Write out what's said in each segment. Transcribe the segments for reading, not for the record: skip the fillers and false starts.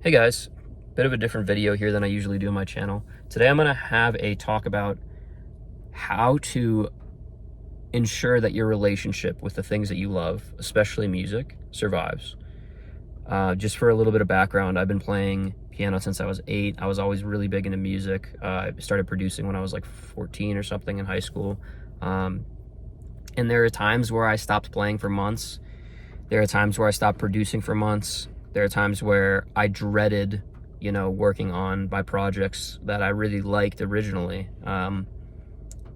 Hey guys, bit of a different video here than I usually do on my channel. Today I'm going to have a talk about how to ensure that your relationship with the things that you love, especially music, survives. Just for a little bit of background, I've been playing piano since I was 8. I was always really big into music. I started producing when I was like 14 or something in high school. And there are times where I stopped playing for months. There are times where I stopped producing for months. There are times where I dreaded, working on my projects that I really liked originally.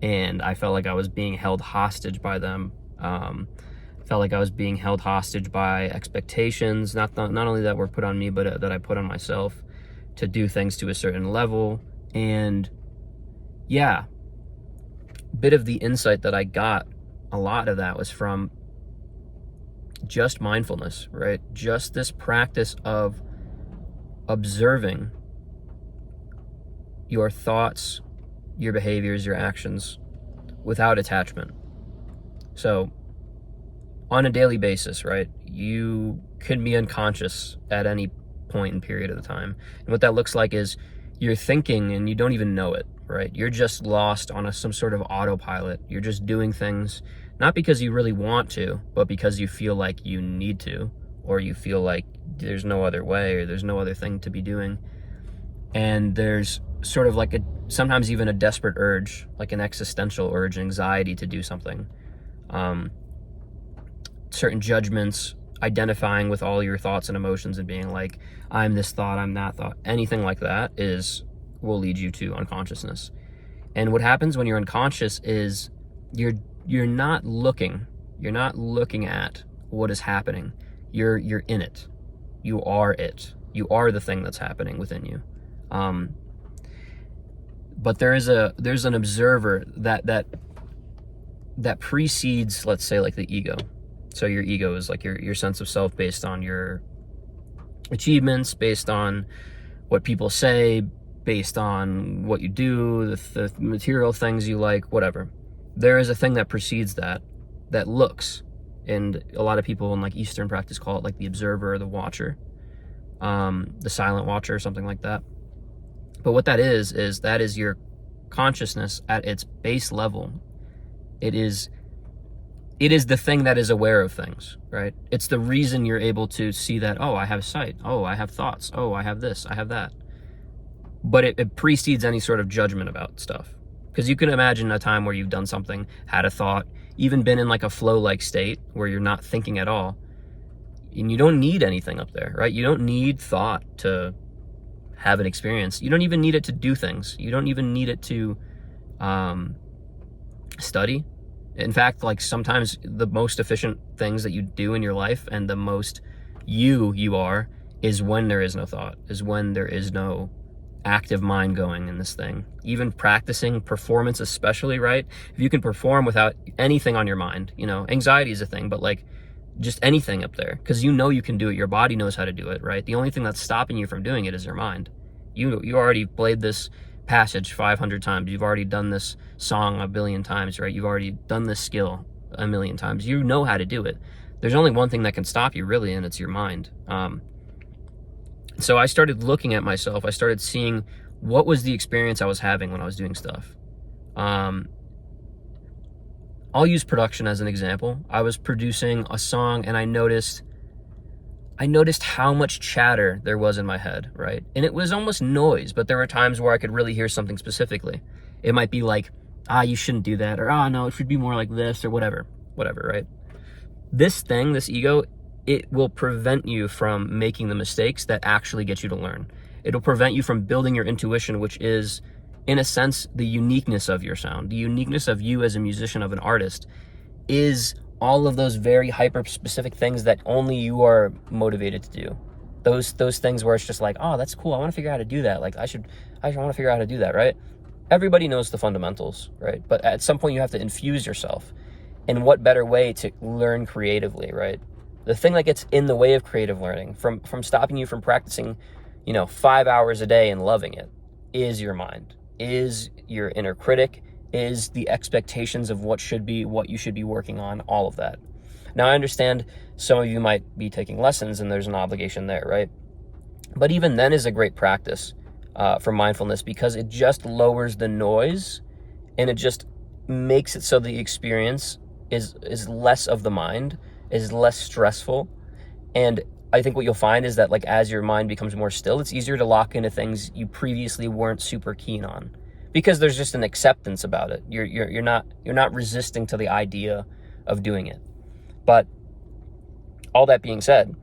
And I felt like I was being held hostage by them. Felt like I was being held hostage by expectations, not only that were put on me, but that I put on myself to do things to a certain level. And yeah, bit of the insight that I got, a lot of that was from just mindfulness, right? Just this practice of observing your thoughts, your behaviors, your actions without attachment. So on a daily basis, right, you could be unconscious at any point and period of the time. And what that looks like is you're thinking and you don't even know it, right? You're just lost on some sort of autopilot. You're just doing things not because you really want to, but because you feel like you need to, or you feel like there's no other way, or there's no other thing to be doing. And there's sort of like sometimes even a desperate urge, like an existential urge, anxiety to do something. Certain judgments, identifying with all your thoughts and emotions and being like, I'm this thought, I'm that thought. Anything like that will lead you to unconsciousness. And what happens when you're unconscious is you're not looking at what is happening. You're in it. You are it. You are the thing that's happening within you. But there's an observer that precedes, let's say, like the ego. So your ego is like your sense of self based on your achievements, based on what people say, based on what you do, the material things you like, whatever. There is a thing that precedes that looks, and a lot of people in like Eastern practice call it like the observer or the watcher, the silent watcher or something like that. But what that is that is your consciousness at its base level. It is the thing that is aware of things, right? It's the reason you're able to see that, oh, I have sight, oh, I have thoughts, oh, I have this, I have that. But it precedes any sort of judgment about stuff. Because you can imagine a time where you've done something, had a thought, even been in like a flow-like state where you're not thinking at all. And you don't need anything up there, right? You don't need thought to have an experience. You don't even need it to do things. You don't even need it to study. In fact, like sometimes the most efficient things that you do in your life and the most you are is when there is no thought, is when there is no active mind going in this thing. Even practicing performance, especially, right? If you can perform without anything on your mind, anxiety is a thing, but like just anything up there, because you can do it. Your body knows how to do it, right? The only thing that's stopping you from doing it is your mind. You already played this passage 500 times. You've already done this song a billion times, right? You've already done this skill a million times. You know how to do it. There's only one thing that can stop you, really, and it's your mind. So I started looking at myself. I started seeing what was the experience I was having when I was doing stuff. I'll use production as an example. I was producing a song and I noticed how much chatter there was in my head, right? And it was almost noise, but there were times where I could really hear something specifically. It might be like, you shouldn't do that, or no, it should be more like this, or whatever, right? This ego, it will prevent you from making the mistakes that actually get you to learn. It'll prevent you from building your intuition, which is, in a sense, the uniqueness of your sound. The uniqueness of you as a musician, of an artist, is all of those very hyper-specific things that only you are motivated to do. Those things where it's just like, oh, that's cool, I want to figure out how to do that. Like, I want to figure out how to do that, right? Everybody knows the fundamentals, right? But at some point you have to infuse yourself. And what better way to learn creatively, right? The thing that gets in the way of creative learning, from stopping you from practicing, 5 hours a day and loving it, is your mind, is your inner critic, is the expectations of what you should be working on, all of that. Now, I understand some of you might be taking lessons and there's an obligation there, right? But even then is a great practice for mindfulness, because it just lowers the noise and it just makes it so the experience is less of the mind, is less stressful. And I think what you'll find is that, like, as your mind becomes more still, it's easier to lock into things you previously weren't super keen on, because there's just an acceptance about it. You're not resisting to the idea of doing it. But all that being said,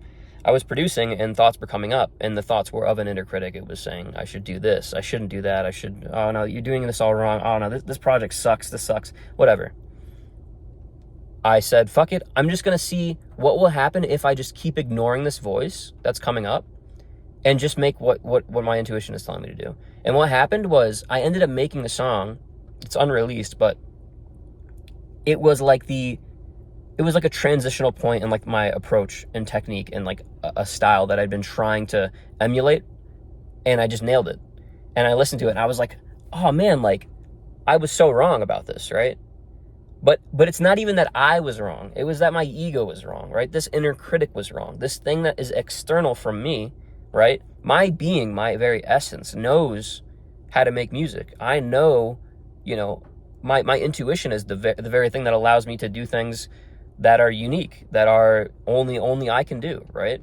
I was producing and thoughts were coming up, and the thoughts were of an inner critic. It was saying, I should do this, I shouldn't do that, oh no, you're doing this all wrong, oh no, this project sucks, this sucks, whatever. I said, fuck it, I'm just gonna see what will happen if I just keep ignoring this voice that's coming up and just make what my intuition is telling me to do. And what happened was I ended up making the song. It's unreleased, but it was like a transitional point in like my approach and technique and like a style that I'd been trying to emulate, and I just nailed it. And I listened to it and I was like, oh man, like I was so wrong about this, right? But it's not even that I was wrong. It was that my ego was wrong, right? This inner critic was wrong. This thing that is external from me, right? My being, my very essence knows how to make music. I know, my intuition is the very thing that allows me to do things that are unique, that are only I can do, right?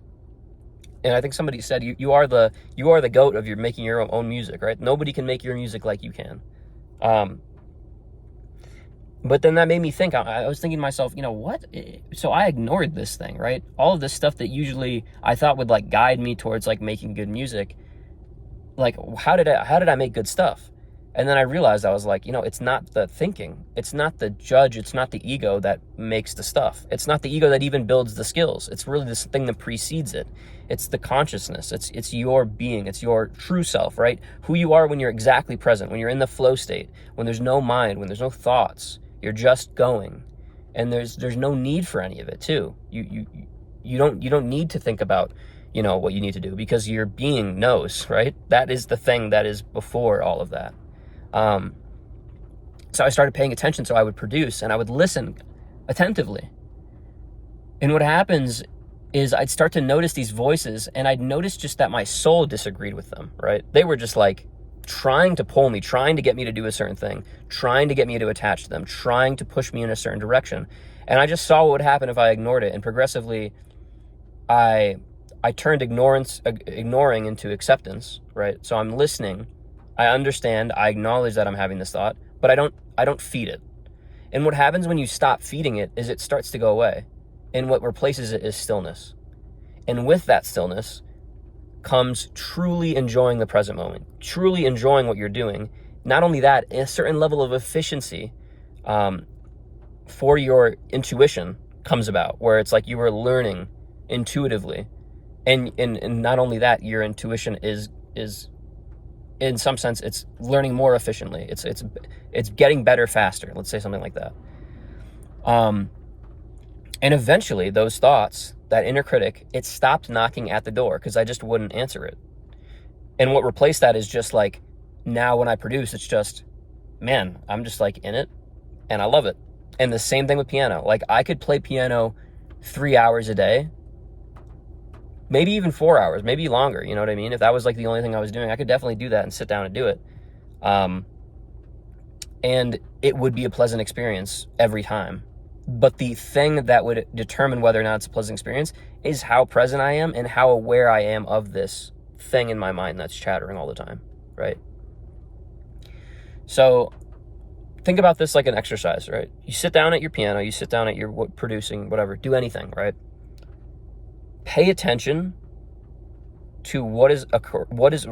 And I think somebody said you are the goat of making your own music, right? Nobody can make your music like you can. But then that made me think. I was thinking to myself, what? So I ignored this thing, right? All of this stuff that usually I thought would like guide me towards like making good music. Like, how did I make good stuff? And then I realized, I was like, it's not the thinking, it's not the judge, it's not the ego that makes the stuff. It's not the ego that even builds the skills. It's really this thing that precedes it. It's the consciousness. It's your being. It's your true self, right? Who you are when you're exactly present, when you're in the flow state, when there's no mind, when there's no thoughts. You're just going, and there's no need for any of it too. You don't need to think about what you need to do, because your being knows, right? That is the thing that is before all of that. So I started paying attention, so I would produce and I would listen attentively. And what happens is I'd start to notice these voices, and I'd notice just that my soul disagreed with them, right? They were just like trying to pull me, trying to get me to do a certain thing, trying to get me to attach to them, trying to push me in a certain direction. And I just saw what would happen if I ignored it. And progressively, I turned ignoring into acceptance, right? So I'm listening, I understand, I acknowledge that I'm having this thought, but I don't feed it. And what happens when you stop feeding it is it starts to go away. And what replaces it is stillness. And with that stillness comes truly enjoying the present moment, truly enjoying what you're doing. Not only that, a certain level of efficiency for your intuition comes about, where it's like you are learning intuitively. And not only that, your intuition is in some sense, it's learning more efficiently. It's getting better faster. Let's say something like that. And eventually those thoughts, that inner critic, it stopped knocking at the door because I just wouldn't answer it. And what replaced that is just like, now when I produce, it's just, man, I'm just like in it and I love it. And the same thing with piano. Like I could play piano 3 hours a day, maybe even 4 hours, maybe longer. You know what I mean? If that was like the only thing I was doing, I could definitely do that and sit down and do it. And it would be a pleasant experience every time. But the thing that would determine whether or not it's a pleasant experience is how present I am and how aware I am of this thing in my mind that's chattering all the time, right? So think about this like an exercise, right? You sit down at your piano, you sit down at your producing, whatever, do anything, right? Pay attention to what is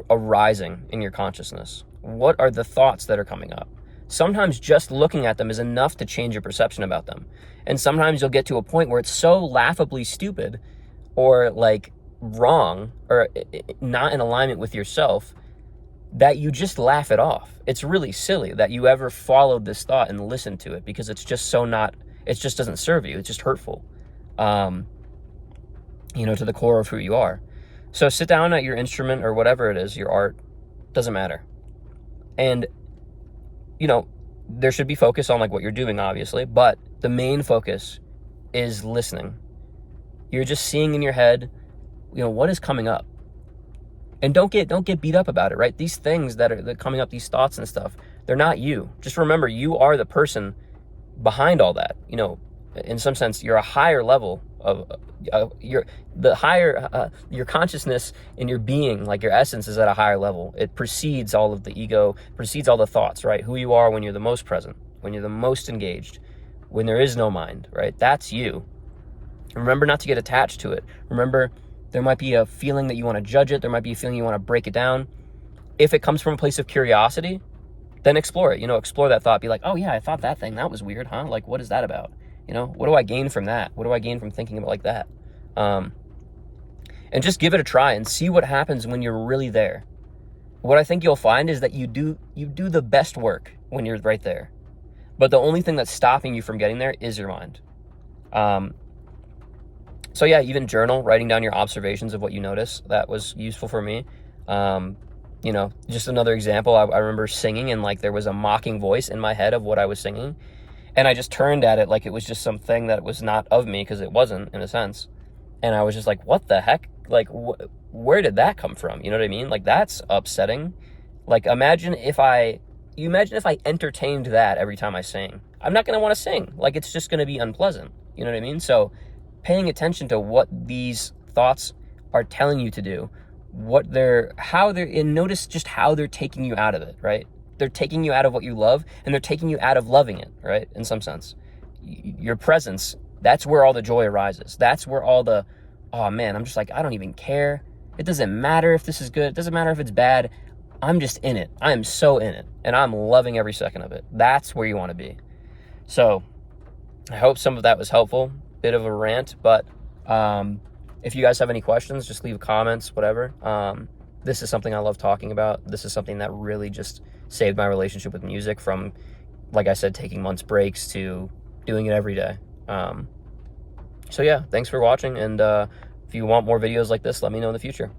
arising in your consciousness. What are the thoughts that are coming up? Sometimes just looking at them is enough to change your perception about them. And sometimes you'll get to a point where it's so laughably stupid or like wrong or not in alignment with yourself that you just laugh it off. It's really silly that you ever followed this thought and listened to it, because it's just it just doesn't serve you. It's just hurtful, to the core of who you are. So sit down at your instrument or whatever it is, your art, doesn't matter. And there should be focus on like what you're doing, obviously, but the main focus is listening. You're just seeing in your head, what is coming up? And don't get beat up about it, right? These things that are coming up, these thoughts and stuff, they're not you. Just remember, you are the person behind all that. You know, in some sense, you're a higher level of your consciousness and your being, like your essence, is at a higher level. It precedes all of the ego, precedes all the thoughts, right? Who you are when you're the most present, when you're the most engaged, when there is no mind, right? That's you. Remember not to get attached to it. Remember, there might be a feeling that you want to judge it. There might be a feeling you want to break it down. If it comes from a place of curiosity, then explore it. You know, explore that thought. Be like, oh yeah, I thought that thing. That was weird, huh? Like, what is that about? You know, what do I gain from that? What do I gain from thinking about like that? And just give it a try and see what happens when you're really there. What I think you'll find is that you do the best work when you're right there. But the only thing that's stopping you from getting there is your mind. So yeah, even journal, writing down your observations of what you notice. That was useful for me. You know, just another example, I remember singing and like there was a mocking voice in my head of what I was singing. And I just turned at it like it was just something that was not of me, because it wasn't, in a sense. And I was just like, what the heck? Like, where did that come from? You know what I mean? Like, that's upsetting. Like, imagine if I entertained that every time I sing. I'm not going to want to sing. Like, it's just going to be unpleasant. You know what I mean? So paying attention to what these thoughts are telling you to do, and notice just how they're taking you out of it, right? They're taking you out of what you love, and they're taking you out of loving it, right? In some sense, your presence, that's where all the joy arises. That's where all the, oh man, I'm just like, I don't even care. It doesn't matter if this is good. It doesn't matter if it's bad. I'm just in it. I am so in it, and I'm loving every second of it. That's where you want to be. So I hope some of that was helpful. Bit of a rant, but if you guys have any questions, just leave comments, whatever. This is something I love talking about. This is something that really just saved my relationship with music from, like I said, taking months breaks to doing it every day. So yeah, thanks for watching, and if you want more videos like this, let me know in the future.